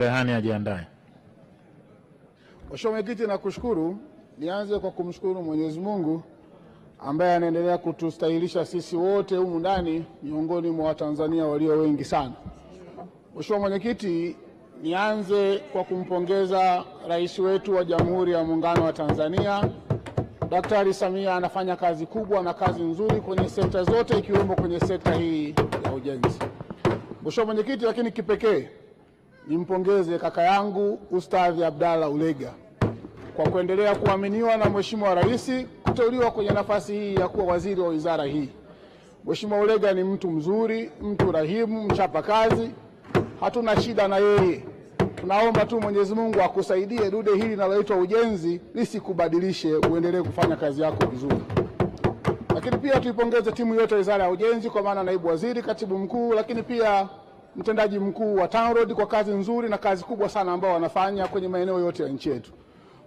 Rehani ajiandae. Mheshimiwa Mwenyekiti, nakushukuru. Nianze kwa kumshukuru Mwenyezi Mungu ambaye anaendelea kutustahilisha sisi wote humu ndani miongoni mwa Watanzania walio wengi sana. Mheshimiwa Mwenyekiti, nianze kwa kumpongeza Rais wetu wa Jamhuri ya Muungano wa Tanzania Daktari Samia. Anafanya kazi kubwa na kazi nzuri kwenye sekta zote ikiwemo kwenye sekta hii ya ujenzi. Mheshimiwa Mwenyekiti, lakini kipekee nimpongeze kaka yangu Ustadhi Abdalla Ulega kwa kuendelea kuaminiwa na Mheshimiwa Rais kuteuliwa kwenye nafasi hii ya kuwa waziri wa wizara hii. Mheshimiwa Ulega ni mtu mzuri, mtu rahimu, mchapa kazi. Hatuna shida na yeye. Tunaomba tu Mwenyezi Mungu akusaidie dude hili linaloitwa ujenzi lisikubadilishe, uendelee kufanya kazi yako vizuri. Lakini pia tuipongeze timu yote ya wizara ya ujenzi kwa maana naibu waziri, katibu mkuu, lakini pia mtendaji mkuu wa TANROADS kwa kazi nzuri na kazi kubwa sana ambao wanafanya kwenye maeneo yote ya nchi yetu.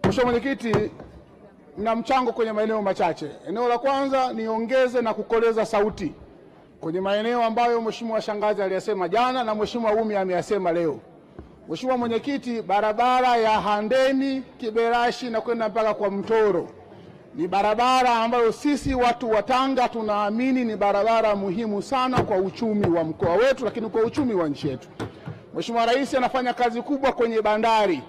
Mheshimiwa Mwenyekiti, na mchango kwenye maeneo machache. Eneo la kwanza niongeze na kukoleza sauti kwenye maeneo ambayo Mheshimiwa Shangazi aliyasema jana na Mheshimiwa Umi ameyasema leo. Mheshimiwa Mwenyekiti, barabara ya Handeni, Kiberashi na kwenda mpaka kwa Mtoro ni barabara ambayo sisi watu wa Tanga tunaamini ni barabara muhimu sana kwa uchumi wa mkoa wetu, lakini kwa uchumi wa nchi yetu. Mheshimiwa Rais anafanya kazi kubwa kwenye bandari.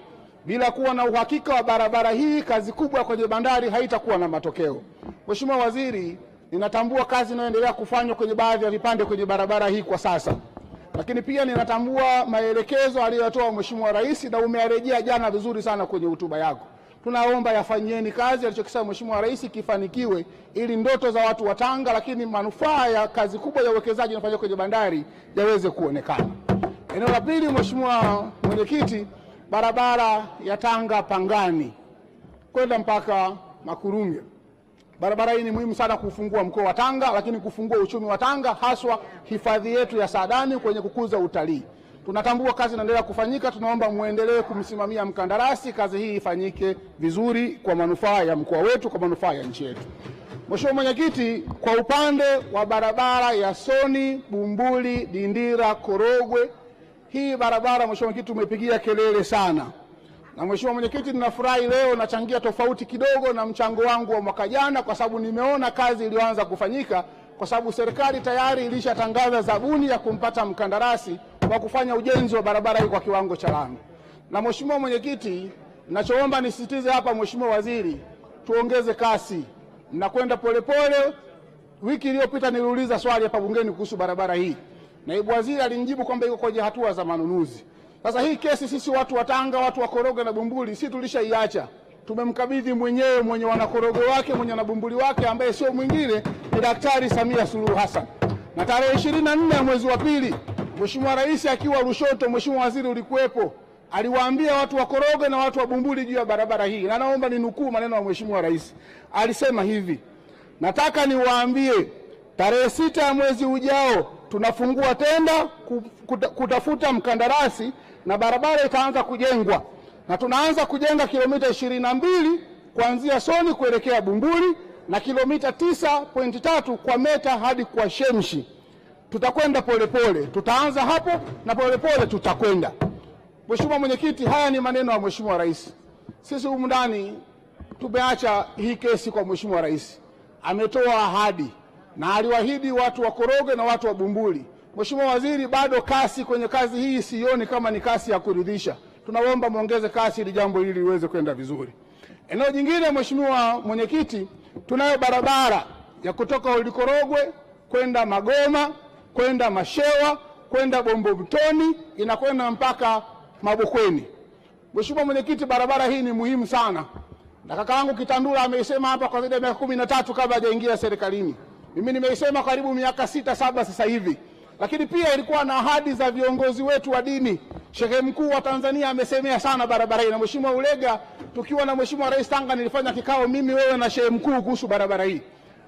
Bila kuwa na uhakika wa barabara hii, kazi kubwa kwenye bandari haitakuwa na matokeo. Mheshimiwa Waziri, ninatambua kazi inayoendelea kufanywa kwenye baadhi ya vipande kwenye barabara hii kwa sasa. Lakini pia ninatambua maelekezo aliyotoa Mheshimiwa Rais na umearejea jana vizuri sana kwenye hotuba yako. Tunaomba yafanyieni kazi alichokisema Mheshimiwa Rais kifanikiwe, ili ndoto za watu wa Tanga lakini manufaa ya kazi kubwa ya uwekezaji inafanywa kwenye bandari yaweze kuonekana. Eneo la pili, Mheshimiwa Mwenyekiti, barabara ya Tanga Pangani kwenda mpaka Makurunge. Barabara hii ni muhimu sana kufungua mkoa wa Tanga, lakini kufungua uchumi wa Tanga, haswa hifadhi yetu ya Saadani kwenye kukuza utalii. Tunatambua kazi inaendelea kufanyika, tunaomba muendelee kumsimamia mkandarasi, kazi hii ifanyike vizuri kwa manufaa ya mkoa wetu, kwa manufaa ya nchi yetu. Mheshimiwa Mwenyekiti, kwa upande wa barabara ya Soni, Bumbuli, Dindira, Korogwe, hii barabara Mheshimiwa Mwenyekiti tumepigia kelele sana. Na Mheshimiwa Mwenyekiti, ninafurahi leo nachangia tofauti kidogo na mchango wangu wa mwaka jana, kwa sababu nimeona kazi iliyoanza kufanyika, kwa sababu serikali tayari ilishatangaza zabuni ya kumpata mkandarasi wa kufanya ujenzi wa barabara hii kwa kiwango cha lami. Na Mheshimiwa Mwenyekiti, ninachoomba nisisitize hapa, Mheshimiwa Waziri, tuongeze kasi. Mnakwenda polepole. Wiki iliyopita niliuliza swali hapa bungeni kuhusu barabara hii. Naibu Waziri alinijibu kwamba iko kwenye hatua za manunuzi. Sasa hii kesi sisi watu wa Tanga, watu wa Korogwe na Bumbuli, sisi tulishaiacha. Tumemkabidhi mwenyewe mwenye wanakorogwe wake, mwenye na Bumbuli wake, ambaye sio mwingine ni Daktari Samia Suluhu Hassan. Na tarehe 24 ya mwezi wa pili, Mheshimiwa Rais akiwa Lushoto, Mheshimiwa Waziri ulikuwepo, aliwaambia watu wa Korogwe na watu wa Bumbuli juu ya barabara hii. Na naomba ninukuu maneno ya Mheshimiwa Rais. Alisema hivi: nataka niwaambie tarehe 6 ya mwezi ujao tunafungua tenda kutafuta mkandarasi na barabara itaanza kujengwa, na tunaanza kujenga kilomita 22 kuanzia Soni kuelekea Bumbuli na kilomita 9.3 kwa Meta hadi kwa Shemshi. Tutakwenda polepole, tutaanza hapo na polepole tutakwenda. Mheshimiwa Mwenyekiti, haya ni maneno ya Mheshimiwa Rais. Sisi humu ndani tumeacha hii kesi kwa Mheshimiwa Rais. Ametoa ahadi na aliwaahidi watu wa Korogwe na watu wa Bumbuli. Mheshimiwa Waziri, bado kasi kwenye kazi hii sioni kama ni kasi ya kuridhisha. Tunaomba muongeze kasi ili jambo hili liweze kwenda vizuri. Eneo jingine, Mheshimiwa Mwenyekiti, tunayo barabara ya kutoka Korogwe kwenda Magoma, kwenda Mashewa, kwenda Bombo Mtoni, inakwenda mpaka Mabokweni. Mheshimiwa Mwenyekiti, barabara hii ni muhimu sana. Na kaka yangu Kitandula ameisema hapa kwa zaidi ya miaka 13 kabla hajaingia serikalini. Mimi nimeisema karibu miaka 6-7 sasa hivi. Lakini pia ilikuwa na ahadi za viongozi wetu wa dini. Shehe mkuu wa Tanzania amesemea sana barabara hii. Na Mheshimiwa Ulega, tukiwa na Mheshimiwa Rais Tanga, nilifanya kikao mimi, wewe na shehe mkuu kuhusu barabara hii.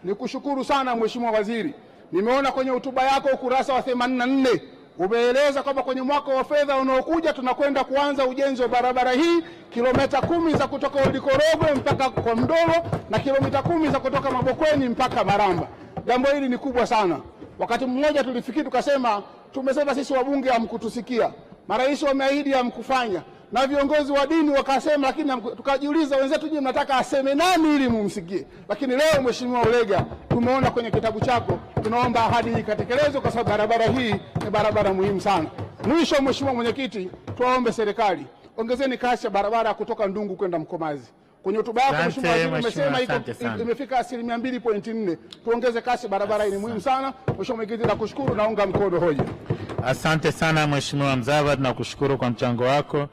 Nikushukuru sana Mheshimiwa Waziri. Nimeona kwenye hotuba yako ukurasa wa 84 umeeleza kwamba kwenye mwaka wa fedha unaokuja tunakwenda kuanza ujenzi wa barabara hii kilomita 10 za kutoka Korogwe mpaka kwa Mdolo na kilomita 10 za kutoka Mabokweni mpaka Maramba. Jambo hili ni kubwa sana. Wakati mmoja tulifikiri tukasema, tumesema sisi wabunge hamkutusikia. Marais wameahidi hamkufanya, na viongozi wa dini wakasema, lakini tukajiuliza wenzetu, je, mnataka aseme nani ili mumsikie? Lakini leo Mheshimiwa Ulega, tumeona kwenye kitabu chako, tunaomba ahadi hii ikatekelezwe, kwa sababu barabara hii ni barabara muhimu sana. Mwisho, Mheshimiwa Mwenyekiti, tuwaombe serikali, ongezeni kasi ya barabara kutoka Ndungu kwenda Mkomazi. Kwenye hotuba yako Mheshimiwa Waziri umesema imefika 2.4. Tuongeze kasi, barabara hii ni muhimu sana. Mheshimiwa Mwenyekiti, nakushukuru, naunga mkono hoja. Asante sana Mheshimiwa Mzava, tunakushukuru kwa mchango wako.